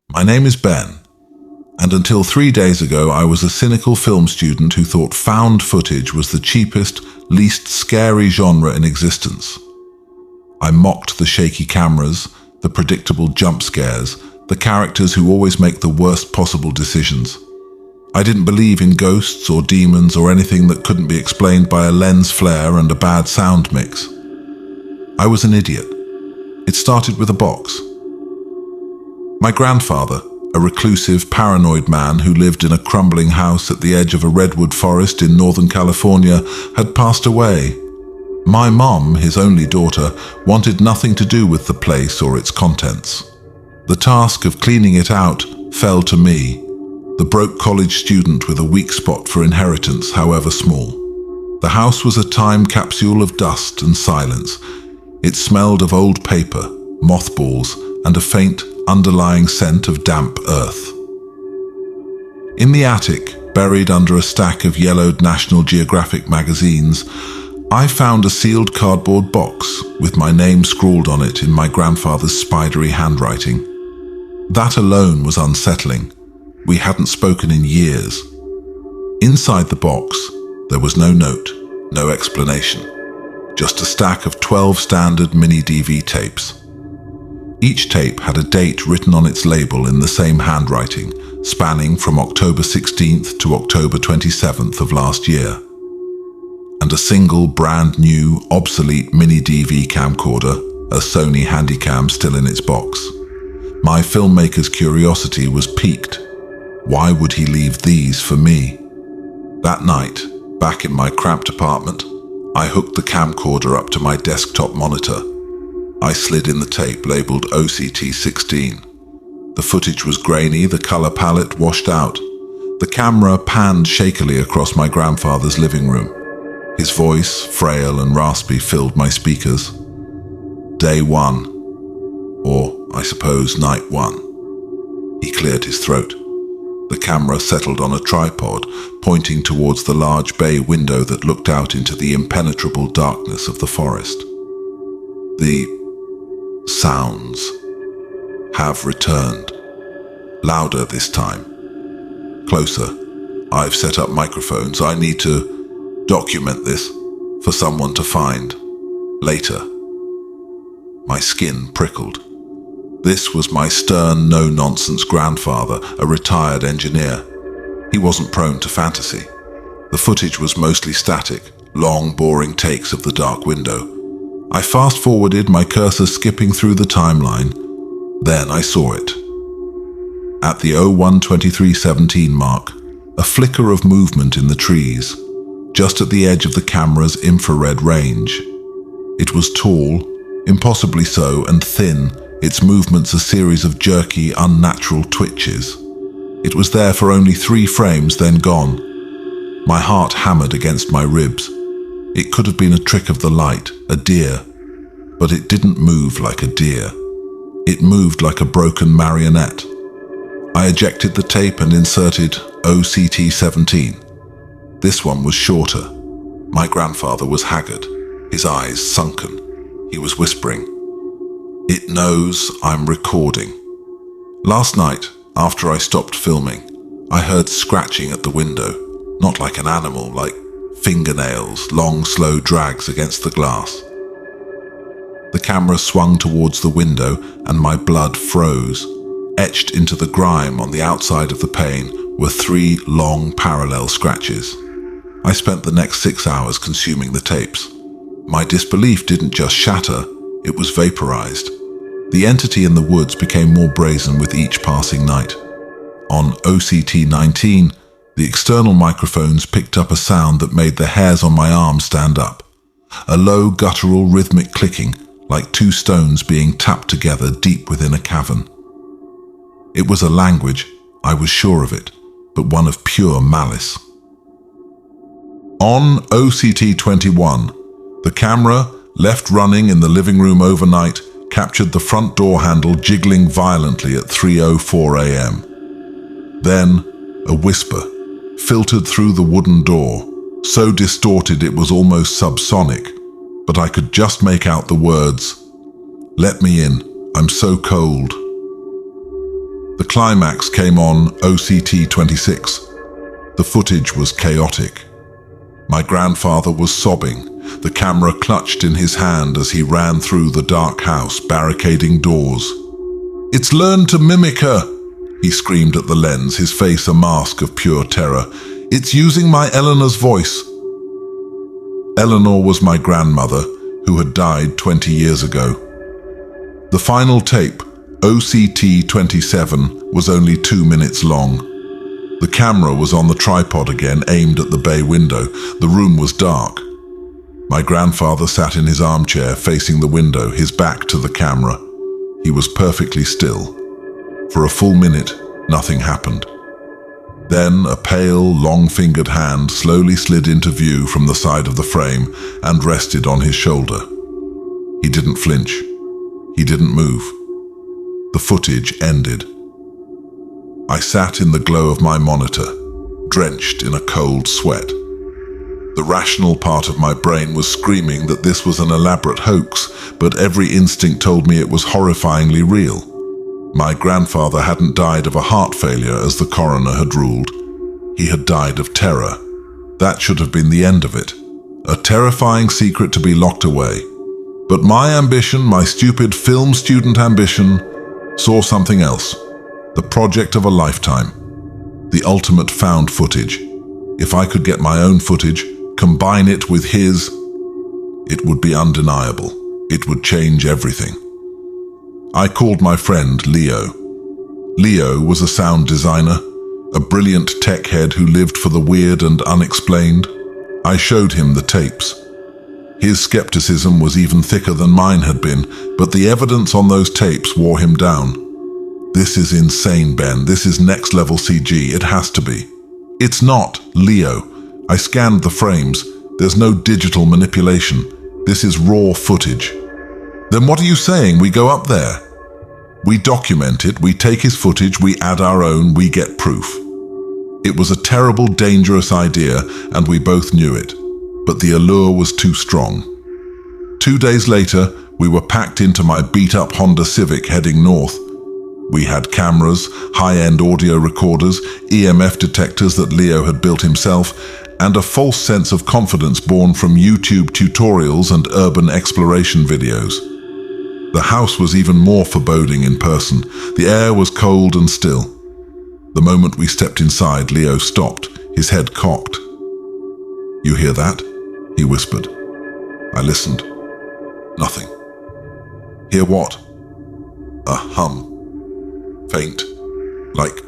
My name is Ben, and until 3 days ago I was a cynical film student who thought found footage was the cheapest, least scary genre in existence. I mocked the shaky cameras, the predictable jump scares, the characters who always make the worst possible decisions. I didn't believe in ghosts or demons or anything that couldn't be explained by a lens flare and a bad sound mix. I was an idiot. It started with a box. My grandfather, a reclusive, paranoid man who lived in a crumbling house at the edge of a redwood forest in Northern California, had passed away. My mom, his only daughter, wanted nothing to do with the place or its contents. The task of cleaning it out fell to me, the broke college student with a weak spot for inheritance, however small. The house was a time capsule of dust and silence. It smelled of old paper, mothballs, and a faint, underlying scent of damp earth. In the attic, buried under a stack of yellowed National Geographic magazines, I found a sealed cardboard box with my name scrawled on it in my grandfather's spidery handwriting. That alone was unsettling. We hadn't spoken in years. Inside the box, there was no note, no explanation, just a stack of 12 standard mini DV tapes. Each tape had a date written on its label in the same handwriting, spanning from October 16th to October 27th of last year. And a single brand new, obsolete mini DV camcorder, a Sony Handycam still in its box. My filmmaker's curiosity was piqued. Why would he leave these for me? That night, back in my cramped apartment, I hooked the camcorder up to my desktop monitor. I slid in the tape labeled OCT16. The footage was grainy, the color palette washed out. The camera panned shakily across my grandfather's living room. His voice, frail and raspy, filled my speakers. Day one, or I suppose night one. He cleared his throat. The camera settled on a tripod, pointing towards the large bay window that looked out into the impenetrable darkness of the forest. The sounds have returned. Louder this time. Closer. I've set up microphones. I need to document this for someone to find later. My skin prickled. This was my stern, no-nonsense grandfather, a retired engineer. He wasn't prone to fantasy. The footage was mostly static, long, boring takes of the dark window. I fast-forwarded, my cursor skipping through the timeline. Then I saw it. At the 01:23:17 mark, a flicker of movement in the trees, just at the edge of the camera's infrared range. It was tall, impossibly so, and thin, its movements a series of jerky, unnatural twitches. It was there for only 3 frames, then gone. My heart hammered against my ribs. It could have been a trick of the light, a deer. But it didn't move like a deer. It moved like a broken marionette. I ejected the tape and inserted OCT17. This one was shorter. My grandfather was haggard, his eyes sunken. He was whispering, "It knows I'm recording." Last night, after I stopped filming, I heard scratching at the window, not like an animal, like fingernails, long, slow drags against the glass. The camera swung towards the window and my blood froze. Etched into the grime on the outside of the pane were 3 long, parallel scratches. I spent the next 6 hours consuming the tapes. My disbelief didn't just shatter, it was vaporized. The entity in the woods became more brazen with each passing night. On OCT19, the external microphones picked up a sound that made the hairs on my arm stand up. A low, guttural, rhythmic clicking, like 2 stones being tapped together deep within a cavern. It was a language, I was sure of it, but one of pure malice. On OCT21, the camera, left running in the living room overnight, captured the front door handle jiggling violently at 3:04 a.m. Then, a whisper filtered through the wooden door, so distorted it was almost subsonic, but I could just make out the words, "Let me in, I'm so cold." The climax came on OCT-26. The footage was chaotic. My grandfather was sobbing, the camera clutched in his hand as he ran through the dark house, barricading doors. "It's learned to mimic her," he screamed at the lens, his face a mask of pure terror. "It's using my Eleanor's voice." Eleanor was my grandmother, who had died 20 years ago. The final tape, OCT-27, was only 2 minutes long. The camera was on the tripod again, aimed at the bay window. The room was dark. My grandfather sat in his armchair facing the window, his back to the camera. He was perfectly still. For a full minute, nothing happened. Then a pale, long-fingered hand slowly slid into view from the side of the frame and rested on his shoulder. He didn't flinch. He didn't move. The footage ended. I sat in the glow of my monitor, drenched in a cold sweat. The rational part of my brain was screaming that this was an elaborate hoax, but every instinct told me it was horrifyingly real. My grandfather hadn't died of a heart failure as the coroner had ruled. He had died of terror. That should have been the end of it. A terrifying secret to be locked away. But my ambition, my stupid film student ambition, saw something else. The project of a lifetime. The ultimate found footage. If I could get my own footage, combine it with his, it would be undeniable. It would change everything. I called my friend Leo. Leo was a sound designer, a brilliant tech head who lived for the weird and unexplained. I showed him the tapes. His skepticism was even thicker than mine had been, but the evidence on those tapes wore him down. "This is insane, Ben. This is next-level CG. It has to be." "It's not, Leo. I scanned the frames. There's no digital manipulation. This is raw footage." "Then what are you saying? We go up there. We document it, we take his footage, we add our own, we get proof." It was a terrible, dangerous idea, and we both knew it. But the allure was too strong. 2 days later, we were packed into my beat-up Honda Civic heading north. We had cameras, high-end audio recorders, EMF detectors that Leo had built himself, and a false sense of confidence born from YouTube tutorials and urban exploration videos. The house was even more foreboding in person. The air was cold and still. The moment we stepped inside, Leo stopped, his head cocked. "You hear that?" he whispered. I listened. Nothing. "Hear what?" A hum. Faint, like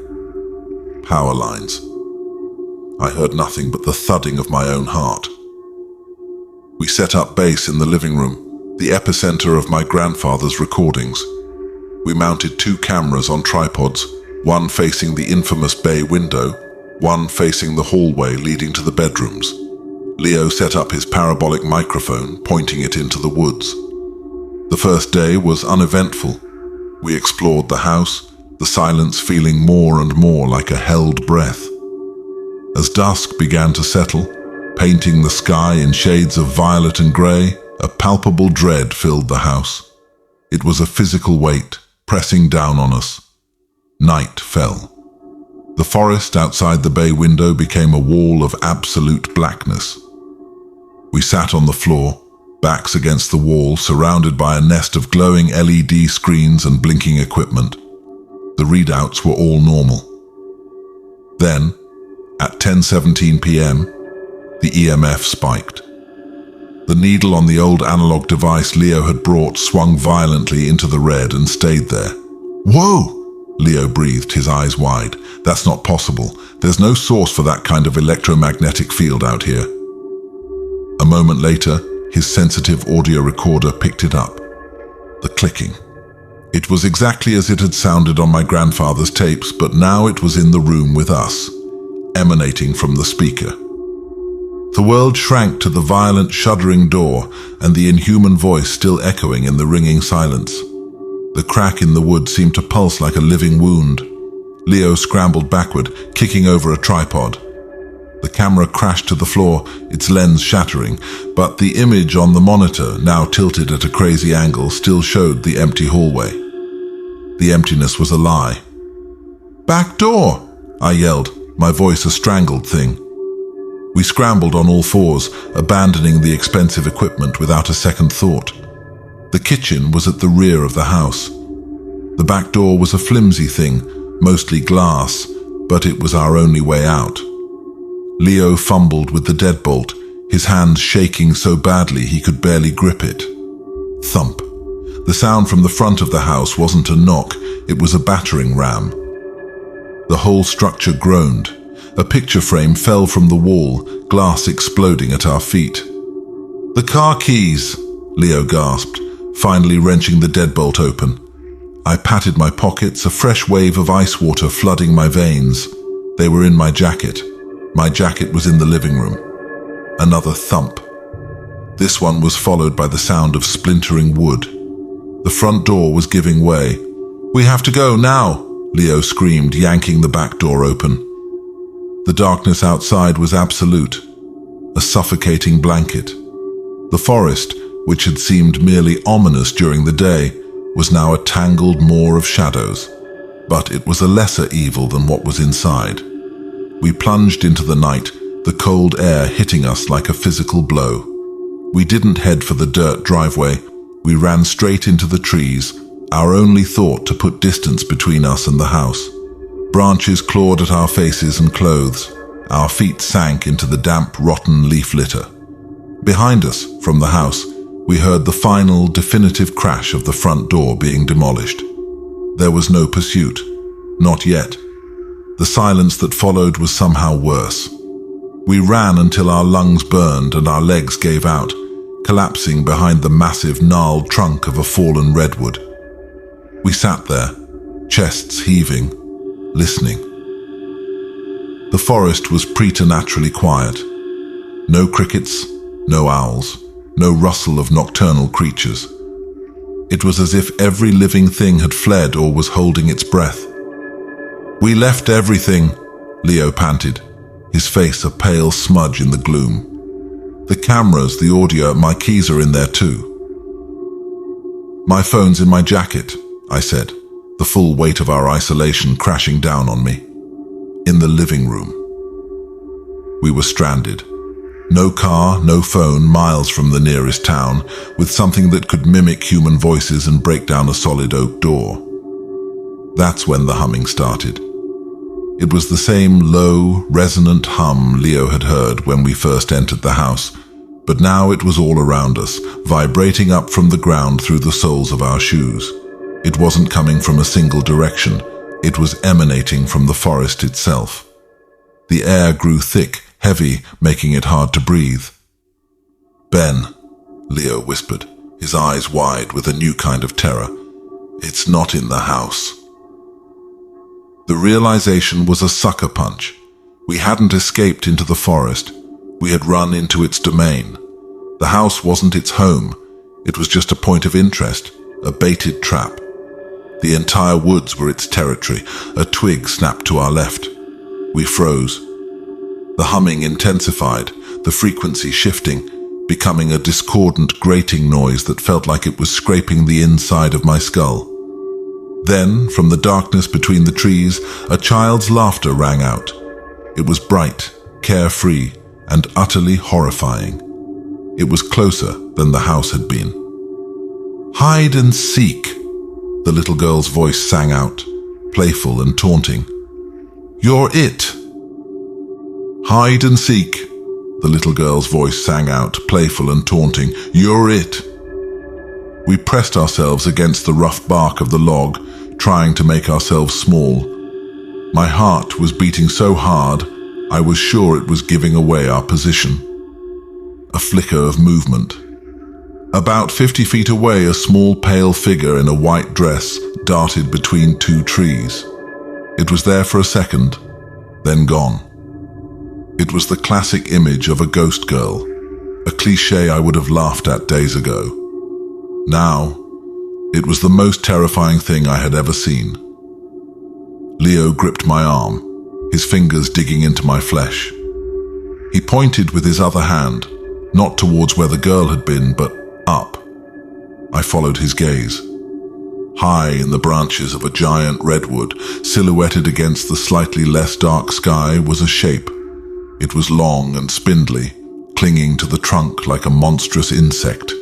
power lines. I heard nothing but the thudding of my own heart. We set up base in the living room, the epicenter of my grandfather's recordings. We mounted 2 cameras on tripods, one facing the infamous bay window, one facing the hallway leading to the bedrooms. Leo set up his parabolic microphone, pointing it into the woods. The first day was uneventful. We explored the house, the silence feeling more and more like a held breath. As dusk began to settle, painting the sky in shades of violet and grey, a palpable dread filled the house. It was a physical weight, pressing down on us. Night fell. The forest outside the bay window became a wall of absolute blackness. We sat on the floor, backs against the wall, surrounded by a nest of glowing LED screens and blinking equipment. The readouts were all normal. Then, at 10:17 p.m., the EMF spiked. The needle on the old analog device Leo had brought swung violently into the red and stayed there. "Whoa!" Leo breathed, his eyes wide. "That's not possible. There's no source for that kind of electromagnetic field out here." A moment later, his sensitive audio recorder picked it up. The clicking. It was exactly as it had sounded on my grandfather's tapes, but now it was in the room with us, emanating from the speaker. The world shrank to the violent, shuddering door and the inhuman voice still echoing in the ringing silence. The crack in the wood seemed to pulse like a living wound. Leo scrambled backward, kicking over a tripod. The camera crashed to the floor, its lens shattering, but the image on the monitor, now tilted at a crazy angle, still showed the empty hallway. The emptiness was a lie. "Back door!" I yelled, my voice a strangled thing. We scrambled on all fours, abandoning the expensive equipment without a second thought. The kitchen was at the rear of the house. The back door was a flimsy thing, mostly glass, but it was our only way out. Leo fumbled with the deadbolt, his hands shaking so badly he could barely grip it. Thump. The sound from the front of the house wasn't a knock, it was a battering ram. The whole structure groaned. A picture frame fell from the wall, glass exploding at our feet. "The car keys," Leo gasped, finally wrenching the deadbolt open. I patted my pockets, a fresh wave of ice water flooding my veins. They were in my jacket. My jacket was in the living room. Another thump. This one was followed by the sound of splintering wood. The front door was giving way. "We have to go now," Leo screamed, yanking the back door open. The darkness outside was absolute, a suffocating blanket. The forest, which had seemed merely ominous during the day, was now a tangled maw of shadows, but it was a lesser evil than what was inside. We plunged into the night, the cold air hitting us like a physical blow. We didn't head for the dirt driveway. We ran straight into the trees, our only thought to put distance between us and the house. Branches clawed at our faces and clothes. Our feet sank into the damp, rotten leaf litter. Behind us, from the house, we heard the final, definitive crash of the front door being demolished. There was no pursuit. Not yet. The silence that followed was somehow worse. We ran until our lungs burned and our legs gave out, collapsing behind the massive, gnarled trunk of a fallen redwood. We sat there, chests heaving, listening. The forest was preternaturally quiet. No crickets, no owls, no rustle of nocturnal creatures. It was as if every living thing had fled or was holding its breath. "We left everything," Leo panted, his face a pale smudge in the gloom. "The cameras, the audio, my keys are in there too." "My phone's in my jacket," I said, the full weight of our isolation crashing down on me. In the living room. We were stranded. No car, no phone, miles from the nearest town, with something that could mimic human voices and break down a solid oak door. That's when the humming started. It was the same low, resonant hum Leo had heard when we first entered the house, but now it was all around us, vibrating up from the ground through the soles of our shoes. It wasn't coming from a single direction. It was emanating from the forest itself. The air grew thick, heavy, making it hard to breathe. "Ben," Leo whispered, his eyes wide with a new kind of terror. "It's not in the house." The realization was a sucker punch. We hadn't escaped into the forest. We had run into its domain. The house wasn't its home. It was just a point of interest, a baited trap. The entire woods were its territory. A twig snapped to our left. We froze. The humming intensified, the frequency shifting, becoming a discordant, grating noise that felt like it was scraping the inside of my skull. Then, from the darkness between the trees, a child's laughter rang out. It was bright, carefree, and utterly horrifying. It was closer than the house had been. "Hide and seek," the little girl's voice sang out, playful and taunting. "You're it." "Hide and seek," the little girl's voice sang out, playful and taunting. "You're it." We pressed ourselves against the rough bark of the log, trying to make ourselves small. My heart was beating so hard, I was sure it was giving away our position. A flicker of movement. About 50 feet away, a small pale figure in a white dress darted between two trees. It was there for a second, then gone. It was the classic image of a ghost girl, a cliché I would have laughed at days ago. Now, it was the most terrifying thing I had ever seen. Leo gripped my arm, his fingers digging into my flesh. He pointed with his other hand, not towards where the girl had been, but up. I followed his gaze. high in the branches of a giant redwood, silhouetted against the slightly less dark sky, was a shape. It was long and spindly, clinging to the trunk like a monstrous insect.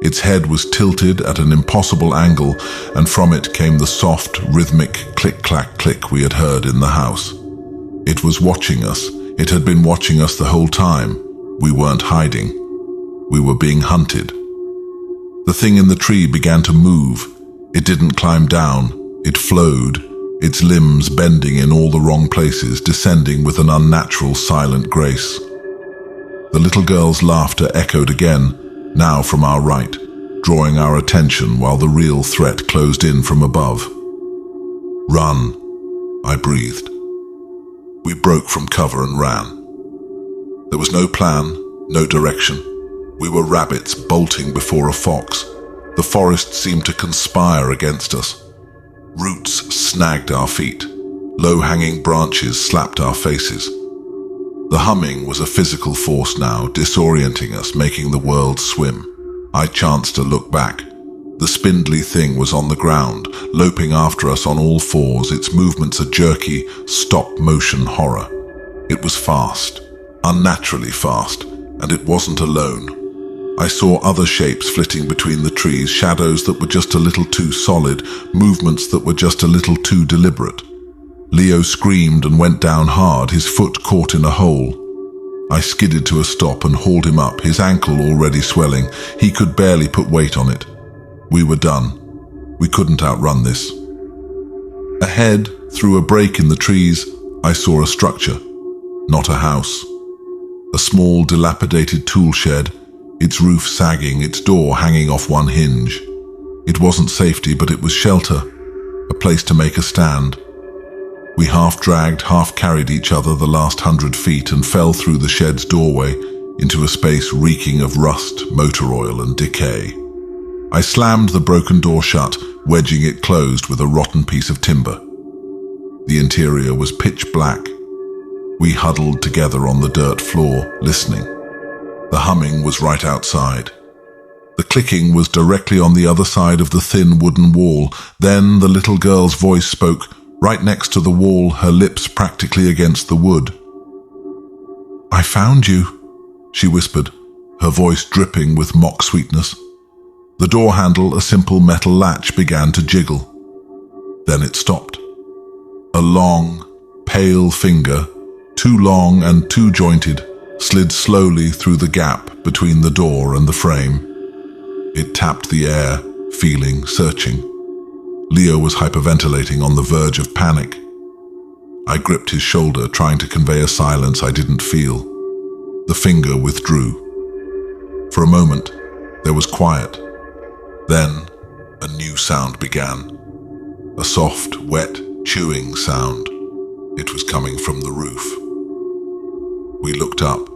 Its head was tilted at an impossible angle, and from it came the soft, rhythmic click-clack-click we had heard in the house. It was watching us. It had been watching us the whole time. We weren't hiding. We were being hunted. The thing in the tree began to move. It didn't climb down. It flowed, its limbs bending in all the wrong places, descending with an unnatural, silent grace. The little girl's laughter echoed again, now from our right, drawing our attention while the real threat closed in from above. "Run," I breathed. We broke from cover and ran. There was no plan, no direction. We were rabbits bolting before a fox. The forest seemed to conspire against us. Roots snagged our feet. Low-hanging branches slapped our faces. The humming was a physical force now, disorienting us, making the world swim. I chanced to look back. The spindly thing was on the ground, loping after us on all fours, its movements a jerky, stop-motion horror. It was fast, unnaturally fast, and it wasn't alone. I saw other shapes flitting between the trees, shadows that were just a little too solid, movements that were just a little too deliberate. Leo screamed and went down hard, his foot caught in a hole. I skidded to a stop and hauled him up, his ankle already swelling. He could barely put weight on it. We were done. We couldn't outrun this. Ahead, through a break in the trees, I saw a structure, not a house. A small, dilapidated tool shed, its roof sagging, its door hanging off one hinge. It wasn't safety, but it was shelter, a place to make a stand. We half-dragged, half-carried each other the last 100 feet and fell through the shed's doorway into a space reeking of rust, motor oil, and decay. I slammed the broken door shut, wedging it closed with a rotten piece of timber. The interior was pitch black. We huddled together on the dirt floor, listening. The humming was right outside. The clicking was directly on the other side of the thin wooden wall. Then the little girl's voice spoke, right next to the wall, her lips practically against the wood. "I found you," she whispered, her voice dripping with mock sweetness. The door handle, a simple metal latch, began to jiggle. Then it stopped. A long, pale finger, too long and too jointed, slid slowly through the gap between the door and the frame. It tapped the air, feeling, searching. Leo was hyperventilating, on the verge of panic. I gripped his shoulder, trying to convey a silence I didn't feel. The finger withdrew. For a moment, there was quiet. Then, a new sound began. A soft, wet, chewing sound. It was coming from the roof. We looked up.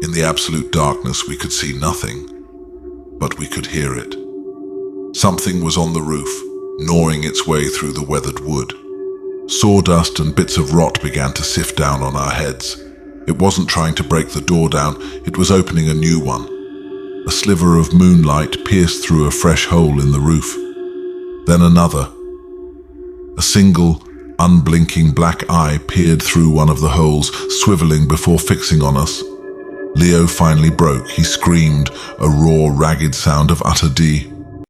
In the absolute darkness, we could see nothing, but we could hear it. Something was on the roof, gnawing its way through the weathered wood. Sawdust and bits of rot began to sift down on our heads. It wasn't trying to break the door down, it was opening a new one. A sliver of moonlight pierced through a fresh hole in the roof. Then another. A single, unblinking black eye peered through one of the holes, swiveling before fixing on us. Leo finally broke. He screamed, a raw, ragged sound of utter